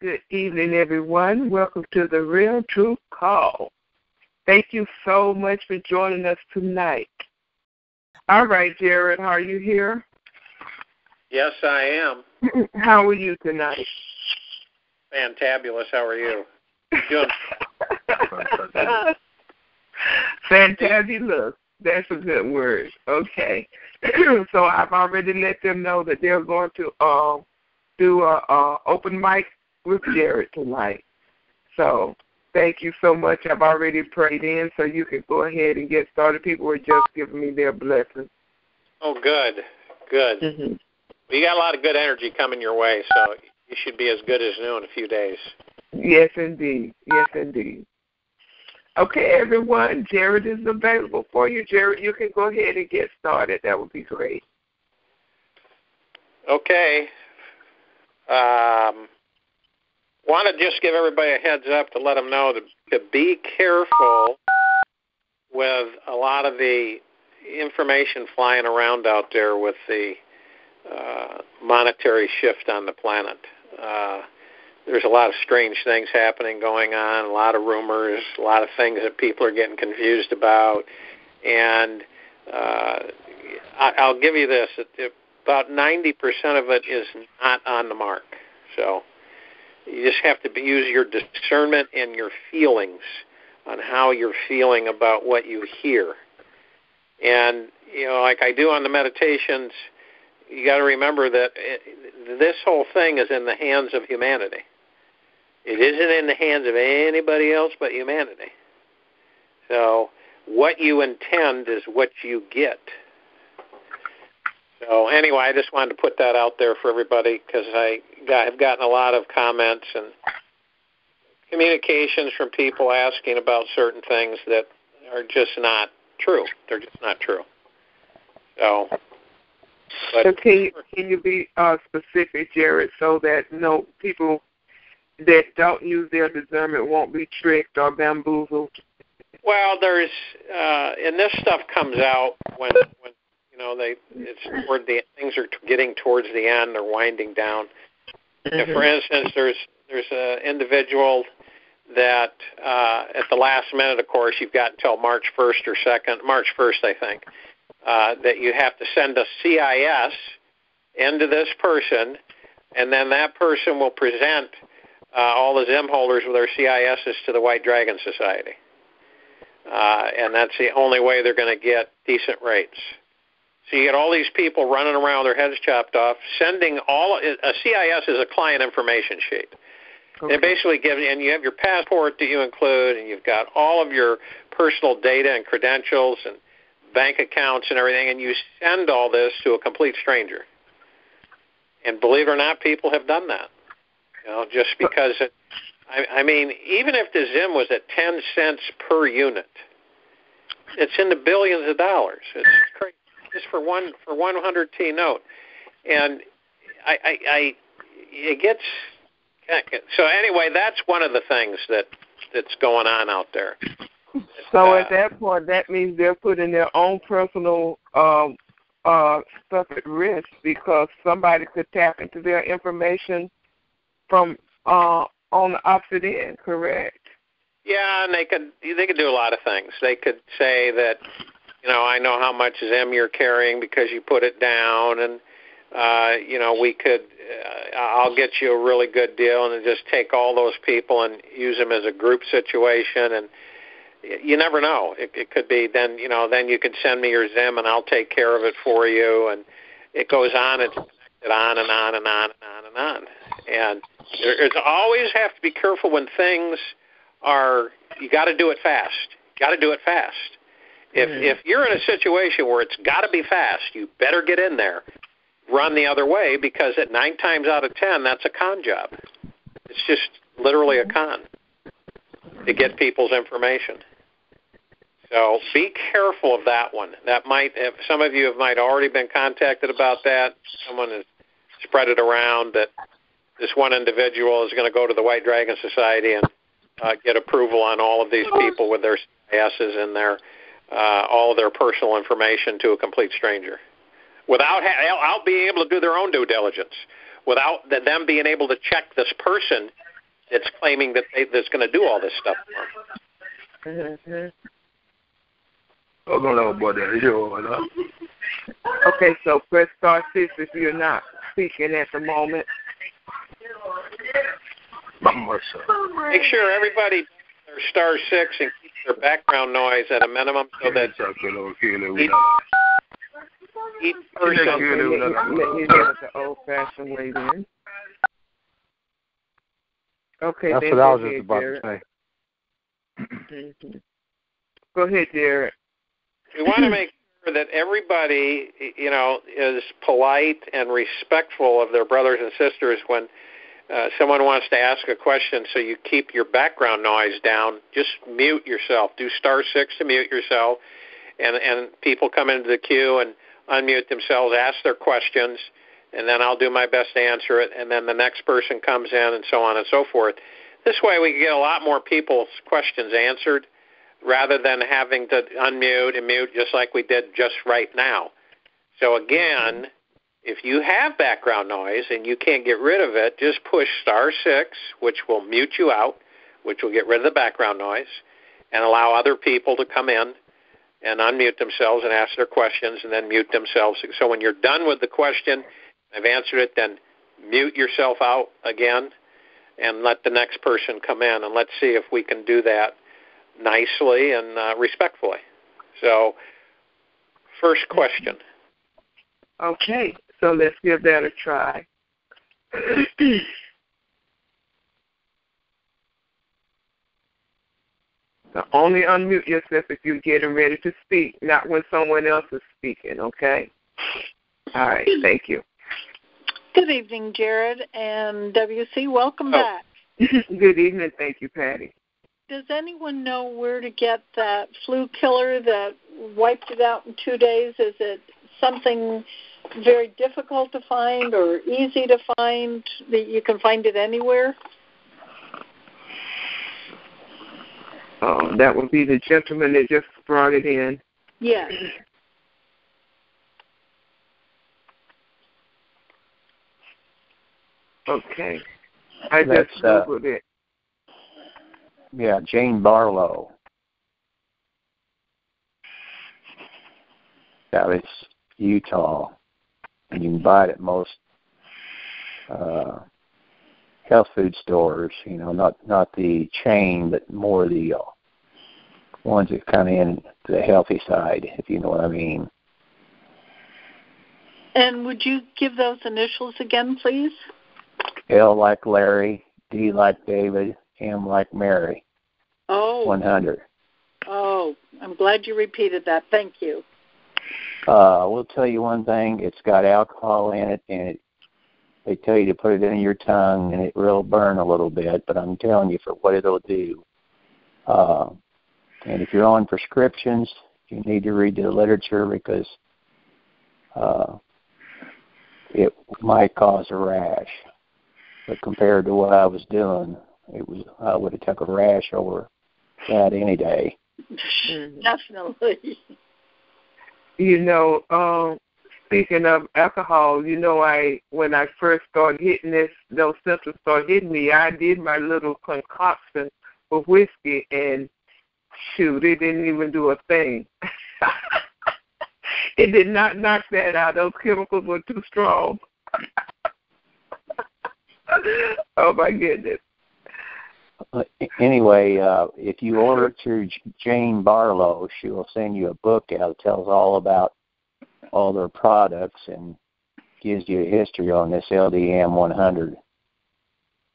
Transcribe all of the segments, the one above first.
Good evening, everyone. Welcome to the Real Truth Call. Thank you so much for joining us tonight. All right, Jared, are you here? Yes, I am. How are you tonight? Fantabulous. How are you? Doing? Fantabulous. That's a good word. Okay. So I've already let them know that they're going to do a open mic with Jared tonight. So thank you so much. I've already prayed in, so you can go ahead and get started. People are just giving me their blessings. Oh, good. Good. Mm-hmm. Well, you got a lot of good energy coming your way, so you should be as good as new in a few days. Yes, indeed. Yes, indeed. Okay, everyone, Jared is available for you. Jared, you can go ahead and get started. That would be great. Okay. Want to just give everybody a heads up to let them know to be careful with a lot of the information flying around out there with the monetary shift on the planet. There's a lot of strange things going on, a lot of rumors, a lot of things that people are getting confused about. And I'll give you this. About 90% of it is not on the mark. So you just have to use your discernment and your feelings on how you're feeling about what you hear. And, like I do on the meditations, you got to remember that this whole thing is in the hands of humanity. It isn't in the hands of anybody else but humanity. So what you intend is what you get. So anyway, I just wanted to put that out there for everybody because I've gotten a lot of comments and communications from people asking about certain things that are just not true. They're just not true. So can you be specific, Jared, so that people that don't use their discernment won't be tricked or bamboozled? Well, there's and this stuff comes out when it's toward things are getting towards the end, they're winding down. Mm-hmm. And for instance, there's an individual that at the last minute, of course, you've got until March 1st or 2nd, March 1st, I think, that you have to send a CIS into this person, and then that person will present all the Zim holders with their CISs to the White Dragon Society. And that's the only way they're going to get decent rates. So you get all these people running around with their heads chopped off, sending a CIS is a client information sheet. Okay. It basically gives you, and you have your passport that you include, and you've got all of your personal data and credentials and bank accounts and everything, and you send all this to a complete stranger. And believe it or not, people have done that. Just because I mean, even if the Zim was at 10 cents per unit, it's in the billions of dollars. It's crazy. Just for one 100T note. And it gets, so anyway, that's one of the things that's going on out there. So at that point, that means they're putting their own personal stuff at risk because somebody could tap into their information from on the opposite end, correct? Yeah, and they could do a lot of things. They could say that, I know how much Zim you're carrying because you put it down, and we could, I'll get you a really good deal, and just take all those people and use them as a group situation, and you never know. It could be then you could send me your Zim, and I'll take care of it for you, and it goes on. It's connected on and on and on and on and on. And there's always have to be careful when things are. You got to do it fast. Got to do it fast. If you're in a situation where it's got to be fast, you better get in there. Run the other way because at 9 times out of 10, that's a con job. It's just literally a con to get people's information. So be careful of that one. That might have, some of you might already been contacted about that. Someone has spread it around that this one individual is going to go to the White Dragon Society and get approval on all of these people with their CISs and all of their personal information to a complete stranger, without being able to do their own due diligence, without them being able to check this person that's claiming that that's going to do all this stuff for them. Okay, so press star 6 if you're not speaking at the moment. Make sure everybody does their star 6 and keeps their background noise at a minimum so that each person... Let me do it the old-fashioned way then. Okay, that's what I was just about to say. Mm-hmm. Go ahead, Jared. We want to make sure that everybody, is polite and respectful of their brothers and sisters when someone wants to ask a question, so you keep your background noise down. Just mute yourself. Do star 6 to mute yourself, and people come into the queue and unmute themselves, ask their questions, and then I'll do my best to answer it, and then the next person comes in, and so on and so forth. This way we can get a lot more people's questions answered rather than having to unmute and mute just like we did just right now. So again, if you have background noise and you can't get rid of it, just push star 6, which will mute you out, which will get rid of the background noise, and allow other people to come in and unmute themselves and ask their questions and then mute themselves. So when you're done with the question, I've answered it, then mute yourself out again and let the next person come in, and let's see if we can do that nicely and respectfully. So, first question. Okay, so let's give that a try. So only unmute yourself if you're getting ready to speak, not when someone else is speaking, okay? All right, thank you. Good evening, Jared and WC. Welcome back. Good evening. Thank you, Patty. Does anyone know where to get that flu killer that wiped it out in 2 days? Is it something very difficult to find or easy to find, that you can find it anywhere? That would be the gentleman that just brought it in. Yes. Okay. I just Googled it. Yeah, Jane Barlow. That was Utah. And you can buy it at most health food stores, not the chain, but more the ones that come in the healthy side, if you know what I mean. And would you give those initials again, please? L like Larry, D like David, M like Mary. 100. Oh, I'm glad you repeated that. Thank you. We'll tell you one thing. It's got alcohol in it, and they tell you to put it in your tongue, and it will burn a little bit, but I'm telling you for what it'll do. And if you're on prescriptions, you need to read the literature because it might cause a rash. But compared to what I was doing, I would have took a rash over that any day. Definitely. Speaking of alcohol, when I first started hitting those symptoms started hitting me, I did my little concoction with whiskey, and shoot, it didn't even do a thing. It did not knock that out. Those chemicals were too strong. Oh, my goodness. Anyway, if you order it through Jane Barlow, she will send you a book out that tells all about all their products and gives you a history on this LDM 100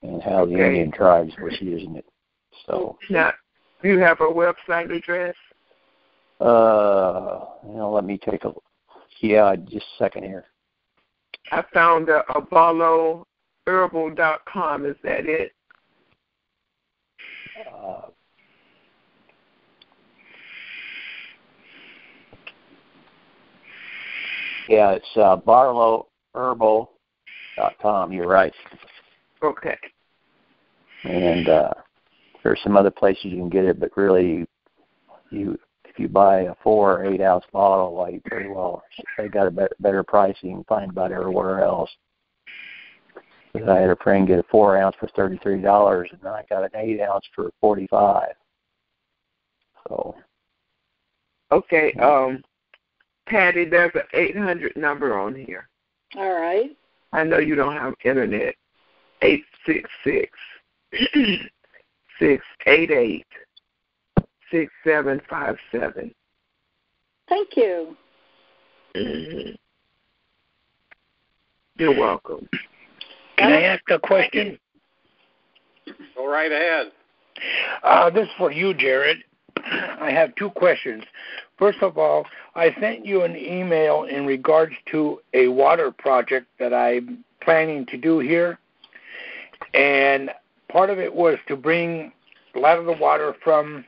and how the Indian tribes was using it. So now, do you have a website address? Let me take a look. Yeah, just a second here. I found ApolloHerbal.com. Is that it? Yeah, it's BarlowHerbal.com. You're right. Okay. And there's some other places you can get it, but really, if you buy a 4 or 8 ounce bottle, like pretty well, they got a better price you can find about everywhere else. Because I had a friend get a 4 ounce for $33, and I got an 8 ounce for $45. So. Okay. Patty, there's an 800 number on here. All right. I know you don't have internet. 866-688-6757. Thank you. Mm-hmm. You're welcome. Can I ask a question? Go right ahead. This is for you, Jared. I have 2 questions. First of all, I sent you an email in regards to a water project that I'm planning to do here. And part of it was to bring a lot of the water from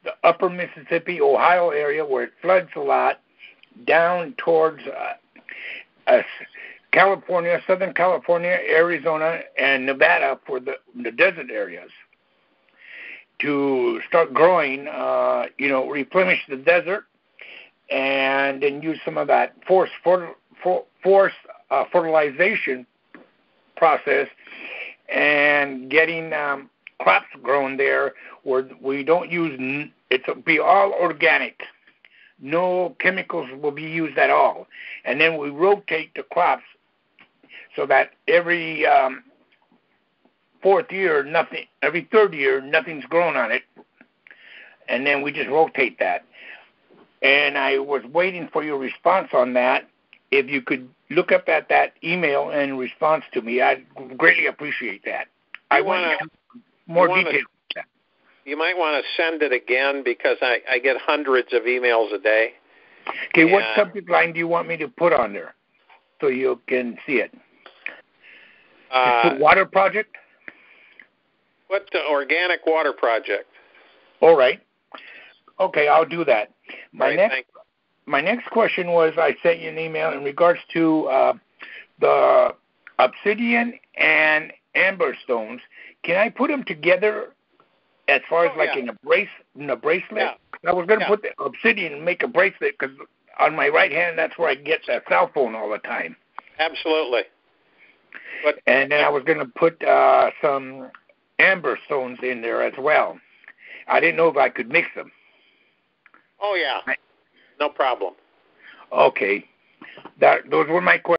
the upper Mississippi, Ohio area where it floods a lot down towards California, Southern California, Arizona, and Nevada for the desert areas to start growing, replenish the desert, and then use some of that forced fertilization process and getting crops grown there where we don't use, it'll be all organic. No chemicals will be used at all. And then we rotate the crops so that every third year, nothing's grown on it. And then we just rotate that. And I was waiting for your response on that. If you could look up at that email and response to me, I'd greatly appreciate that. I want more details. You might want to send it again because I get hundreds of emails a day. Okay, what subject line do you want me to put on there so you can see it? Just put water project? What the organic water project? All right. Okay, I'll do that. My next question was I sent you an email in regards to the obsidian and amber stones. Can I put them together as far as in a bracelet? Yeah. I was going to put the obsidian and make a bracelet because on my right hand, that's where I get that cell phone all the time. Absolutely. And then I was going to put some amber stones in there as well. I didn't know if I could mix them. Oh, yeah. No problem. Okay. Those were my questions.